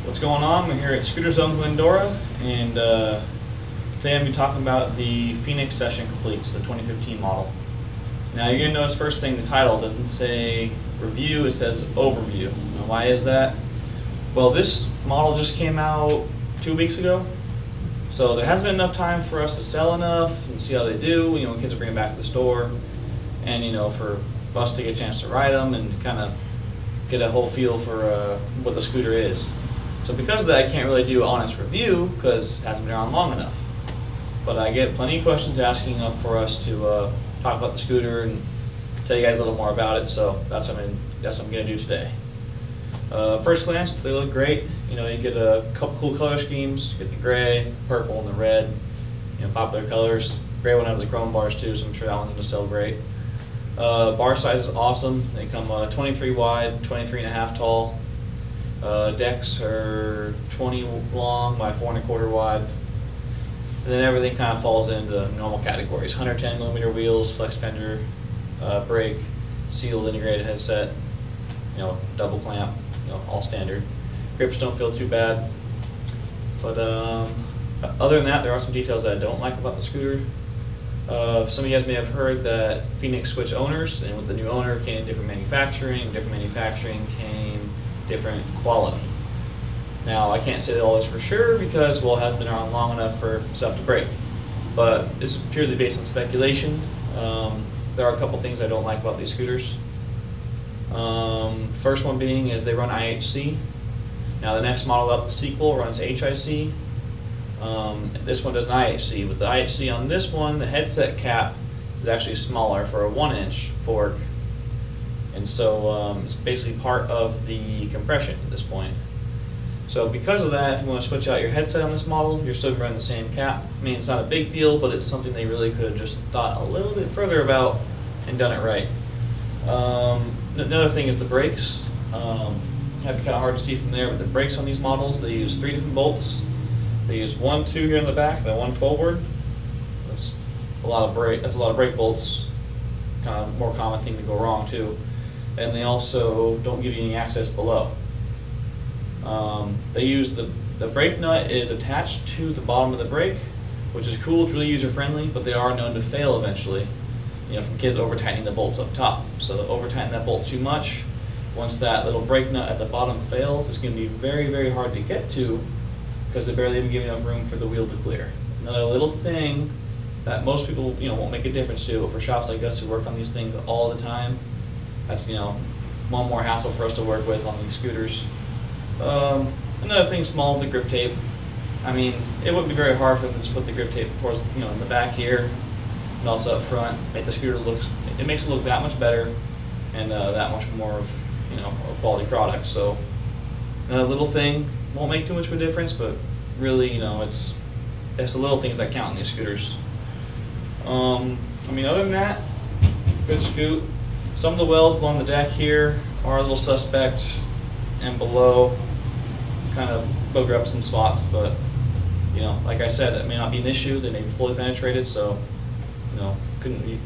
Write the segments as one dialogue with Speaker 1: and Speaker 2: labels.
Speaker 1: What's going on? We're here at Scooter Zone Glendora, and today I'm going to be talking about the Phoenix Session Completes, the 2015 model. Now you're going to notice first thing, the title doesn't say review, it says overview. Now why is that? Well, this model just came out 2 weeks ago, so there hasn't been enough time for us to sell enough and see how they do. You know, kids are bringing them back to the store, and you know, for us to get a chance to ride them and kind of get a whole feel for what the scooter is. So because of that, I can't really do an honest review because it hasn't been around long enough. But I get plenty of questions asking for us to talk about the scooter and tell you guys a little more about it. So that's what I'm going to do today. First glance, they look great. You know, you get a couple cool color schemes. You get the gray, purple, and the red. You know, popular colors. Gray one has the chrome bars too, so I'm sure that one's going to sell great. Bar size is awesome. They come 23 wide, 23.5 tall. Decks are 20 long by 4 1/4 wide. And then everything kind of falls into normal categories. 110 millimeter wheels, flex fender, brake, sealed integrated headset, you know, double clamp, you know, all standard. Grips don't feel too bad. But other than that, there are some details that I don't like about the scooter. Some of you guys may have heard that Phoenix switched owners, and with the new owner came different manufacturing came different quality. Now, I can't say that all this for sure because, well, it hasn't been around long enough for stuff to break. But this is purely based on speculation. There are a couple things I don't like about these scooters. First one being is they run IHC. Now, the next model up, the sequel, runs HIC. This one does an IHC. With the IHC on this one, the headset cap is actually smaller for a 1-inch fork, and so it's basically part of the compression at this point. So because of that, if you want to switch out your headset on this model, you're still running the same cap. I mean, it's not a big deal, but it's something they really could have just thought a little bit further about and done it right. Another thing is the brakes. Might be kind of hard to see from there, but the brakes on these models, they use 3 different bolts. They use 1, 2 here in the back, then 1 forward. That's a lot of brake bolts. Kind of more common thing to go wrong too. And they also don't give you any access below. They use the brake nut is attached to the bottom of the brake, which is cool. It's really user friendly, but they are known to fail eventually. You know, from kids over tightening the bolts up top. So they'll over tighten that bolt too much. Once that little brake nut at the bottom fails, it's going to be very, very hard to get to, because they barely even give enough room for the wheel to clear. Another little thing that most people, you know, won't make a difference to, but for shops like us who work on these things all the time, that's, you know, one more hassle for us to work with on these scooters. Another thing small, the grip tape. I mean, it wouldn't be very hard for them to put the grip tape towards, you know, in the back here and also up front. Make the scooter it makes it look that much better and that much more of, you know, a quality product. So another little thing. Won't make too much of a difference, but really, you know, it's the little things that count in these scooters. I mean, other than that, good scoot. Some of the welds along the deck here are a little suspect, and below kind of booger up some spots, but you know, like I said, that may not be an issue. They may be fully penetrated, so you know, couldn't be.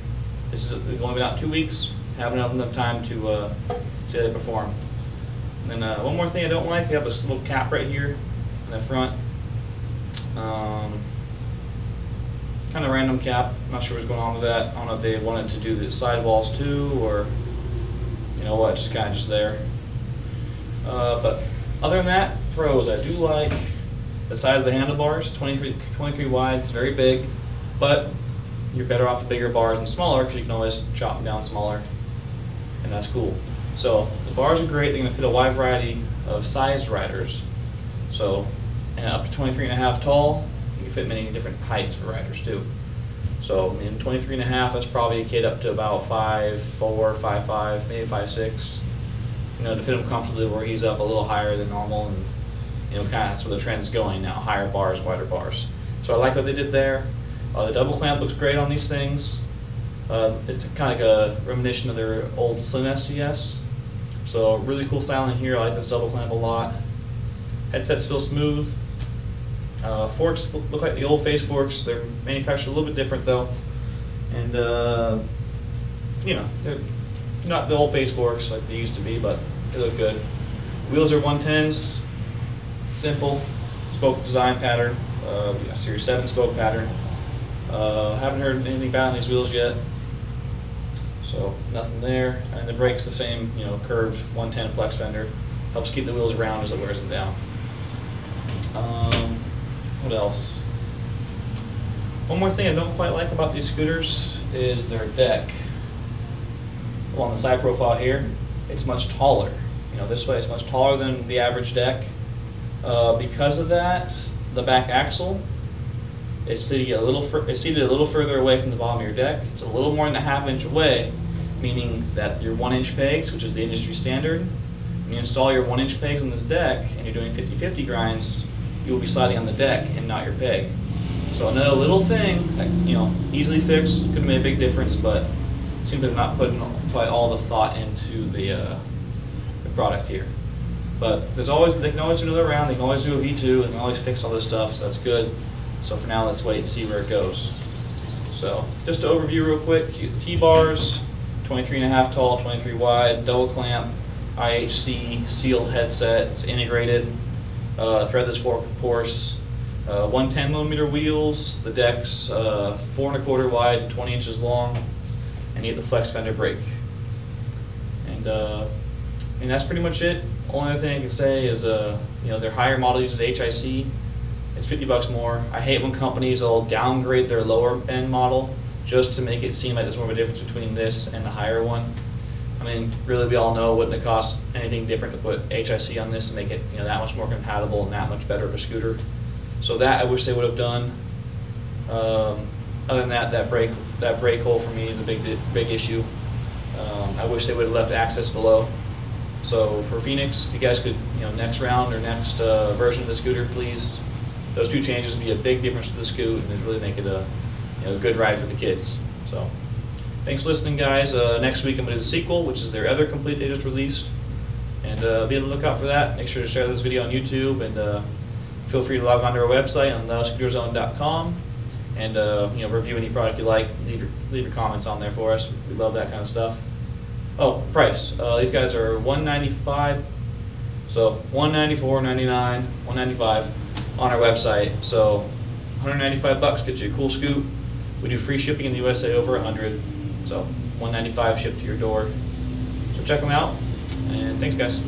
Speaker 1: It's only been out 2 weeks. Haven't had enough time to see how they perform. And then one more thing I don't like, they have this little cap right here in the front. Kind of random cap. I'm not sure what's going on with that. I don't know if they wanted to do the sidewalls too, or you know what, it's just kind of just there. But other than that, pros, I do like the size of the handlebars. 23 wide, it's very big, but you're better off with bigger bars and smaller because you can always chop them down smaller, and that's cool. So the bars are great. They're going to fit a wide variety of sized riders. So, and up to 23.5 tall, you can fit many different heights for riders too. So in 23.5, that's probably a kid up to about 5'4", 5'5", maybe 5'6". You know, to fit him comfortably where he's up a little higher than normal, and you know, kind of that's where the trend's going now: higher bars, wider bars. So I like what they did there. The double clamp looks great on these things. It's kind of like a reminiscence of their old Slim SCS. So really cool styling here. I like this double clamp a lot. Headsets feel smooth. Forks look like the old face forks. They're manufactured a little bit different though, and you know, they're not the old face forks like they used to be, but they look good. Wheels are 110s. simple spoke design pattern, Series 7 spoke pattern. Haven't heard anything bad on these wheels yet, so nothing there. And the brake's the same, curved 110 flex fender. Helps keep the wheels round as it wears them down. What else? One more thing I don't quite like about these scooters is their deck. Well, on the side profile here, it's much taller. This way it's much taller than the average deck. Because of that, the back axle is seated a little further away from the bottom of your deck. It's a little more than a ½ inch away, meaning that your 1-inch pegs, which is the industry standard, when you install your 1-inch pegs on this deck and you're doing 50/50 grinds, you will be sliding on the deck and not your peg. So another little thing that, easily fixed, could have made a big difference, but seems to have not put quite all the thought into the product here. But they can always do another round. They can always do a V2. They can always fix all this stuff, so that's good. So for now, let's wait and see where it goes. So just to overview real quick, T-bars, 23.5 tall, 23 wide, double clamp, IHC, sealed headset, it's integrated, threadless fork of course, 110mm wheels, the deck's 4¼ wide, 20 inches long, and you get the flex fender brake. And that's pretty much it. Only other thing I can say is, their higher model uses HIC. It's $50 more. I hate when companies will downgrade their lower end model just to make it seem like there's more of a difference between this and the higher one. I mean, really, we all know it wouldn't cost anything different to put HIC on this and make it, that much more compatible and that much better of a scooter. So that I wish they would have done. Other than that, that brake hole for me is a big issue. I wish they would have left access below. So for Phoenix, if you guys could, next round or next version of the scooter, please, those two changes would be a big difference to the scoot and it'd really make it a good ride for the kids. So thanks for listening, guys. Next week I'm going to do the sequel, which is their other complete they just released, and be on the lookout for that. Make sure to share this video on YouTube, and feel free to log on to our website on thescooterzone.com and review any product you like. Leave your comments on there for us. We love that kind of stuff. Oh, price. These guys are $195, so $194.99, $195 on our website. So $195 gets you a cool scoot. We do free shipping in the USA over 100, so $195 shipped to your door. So check them out, and thanks, guys.